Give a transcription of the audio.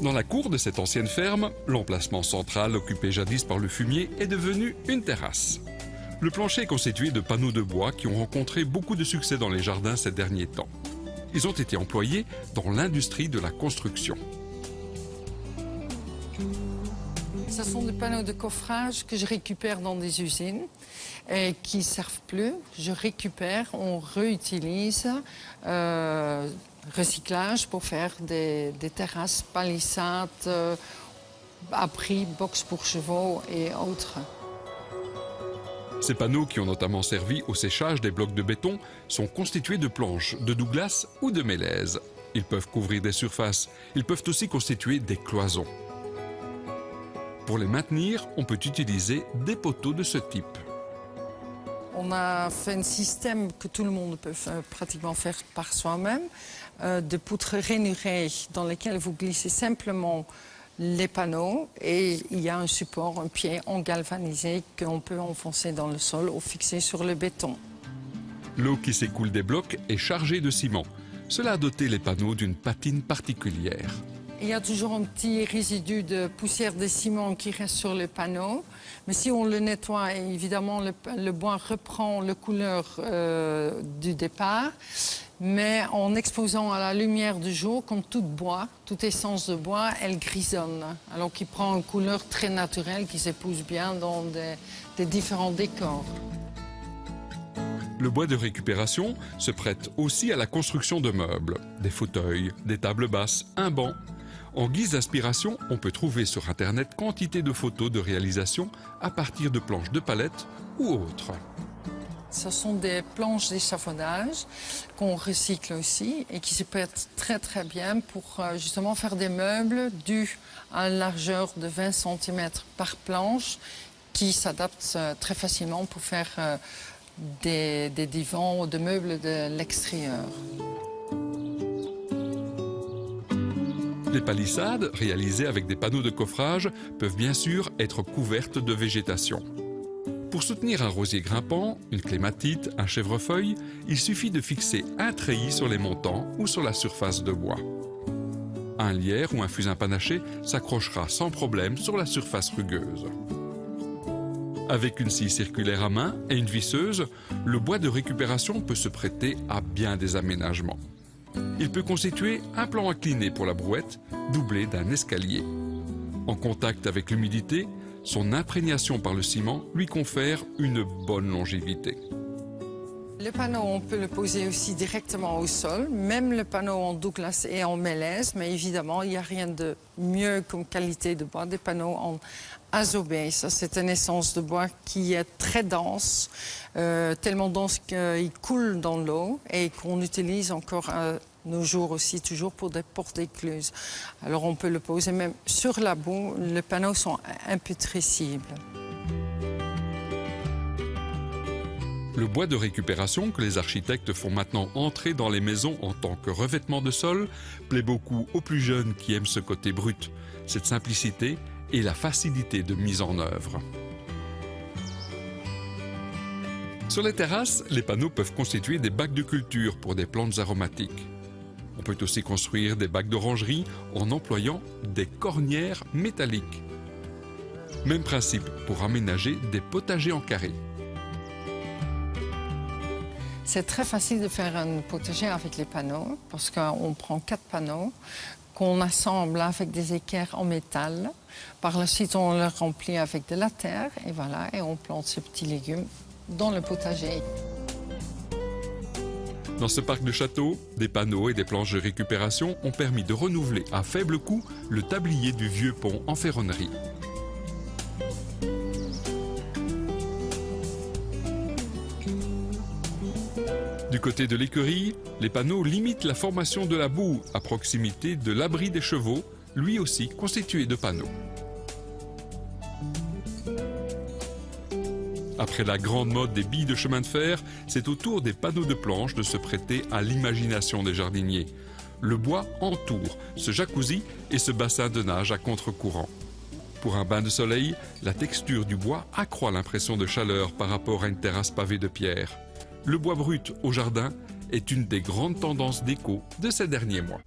Dans la cour de cette ancienne ferme, l'emplacement central occupé jadis par le fumier est devenu une terrasse. Le plancher est constitué de panneaux de bois qui ont rencontré beaucoup de succès dans les jardins ces derniers temps. Ils ont été employés dans l'industrie de la construction. Ce sont des panneaux de coffrage que je récupère dans des usines et qui ne servent plus. Je récupère, on réutilise, recyclage pour faire des terrasses, palissades, abris, box pour chevaux et autres. Ces panneaux, qui ont notamment servi au séchage des blocs de béton, sont constitués de planches, de Douglas ou de mélèze. Ils peuvent couvrir des surfaces, ils peuvent aussi constituer des cloisons. Pour les maintenir, on peut utiliser des poteaux de ce type. On a fait un système que tout le monde peut pratiquement faire par soi-même, de poutres rainurées dans lesquelles vous glissez simplement les panneaux et il y a un support, un pied en galvanisé qu'on peut enfoncer dans le sol ou fixer sur le béton. L'eau qui s'écoule des blocs est chargée de ciment. Cela a doté les panneaux d'une patine particulière. Il y a toujours un petit résidu de poussière de ciment qui reste sur le panneau. Mais si on le nettoie, évidemment, le bois reprend la couleur du départ. Mais en exposant à la lumière du jour, comme tout bois, toute essence de bois, elle grisonne. Alors qu'il prend une couleur très naturelle qui s'épouse bien dans des différents décors. Le bois de récupération se prête aussi à la construction de meubles. Des fauteuils, des tables basses, un banc. En guise d'inspiration, on peut trouver sur Internet quantité de photos de réalisation à partir de planches de palette ou autres. Ce sont des planches d'échafaudage qu'on recycle aussi et qui se prêtent très très bien pour justement faire des meubles dus à une largeur de 20 cm par planche qui s'adaptent très facilement pour faire des divans ou des meubles de l'extérieur. Les palissades, réalisées avec des panneaux de coffrage, peuvent bien sûr être couvertes de végétation. Pour soutenir un rosier grimpant, une clématite, un chèvrefeuille, il suffit de fixer un treillis sur les montants ou sur la surface de bois. Un lierre ou un fusain panaché s'accrochera sans problème sur la surface rugueuse. Avec une scie circulaire à main et une visseuse, le bois de récupération peut se prêter à bien des aménagements. Il peut constituer un plan incliné pour la brouette, doublé d'un escalier. En contact avec l'humidité, son imprégnation par le ciment lui confère une bonne longévité. Le panneau, on peut le poser aussi directement au sol, même le panneau en Douglas et en mélèze, mais évidemment, il n'y a rien de mieux comme qualité de bois, des panneaux en azobé. Ça, c'est une essence de bois qui est très dense, tellement dense qu'il coule dans l'eau et qu'on utilise encore nos jours aussi, toujours pour des portes écluses. Alors, on peut le poser même sur la boue, les panneaux sont imputrescibles. Le bois de récupération que les architectes font maintenant entrer dans les maisons en tant que revêtement de sol plaît beaucoup aux plus jeunes qui aiment ce côté brut, cette simplicité et la facilité de mise en œuvre. Sur les terrasses, les panneaux peuvent constituer des bacs de culture pour des plantes aromatiques. On peut aussi construire des bacs d'orangerie en employant des cornières métalliques. Même principe pour aménager des potagers en carré. C'est très facile de faire un potager avec les panneaux parce qu'on prend 4 panneaux qu'on assemble avec des équerres en métal. Par la suite, on les remplit avec de la terre et voilà, et on plante ces petits légumes dans le potager. Dans ce parc de château, des panneaux et des planches de récupération ont permis de renouveler à faible coût le tablier du vieux pont en ferronnerie. Du côté de l'écurie, les panneaux limitent la formation de la boue à proximité de l'abri des chevaux, lui aussi constitué de panneaux. Après la grande mode des billes de chemin de fer, c'est au tour des panneaux de planche de se prêter à l'imagination des jardiniers. Le bois entoure ce jacuzzi et ce bassin de nage à contre-courant. Pour un bain de soleil, la texture du bois accroît l'impression de chaleur par rapport à une terrasse pavée de pierre. Le bois brut au jardin est une des grandes tendances déco de ces derniers mois.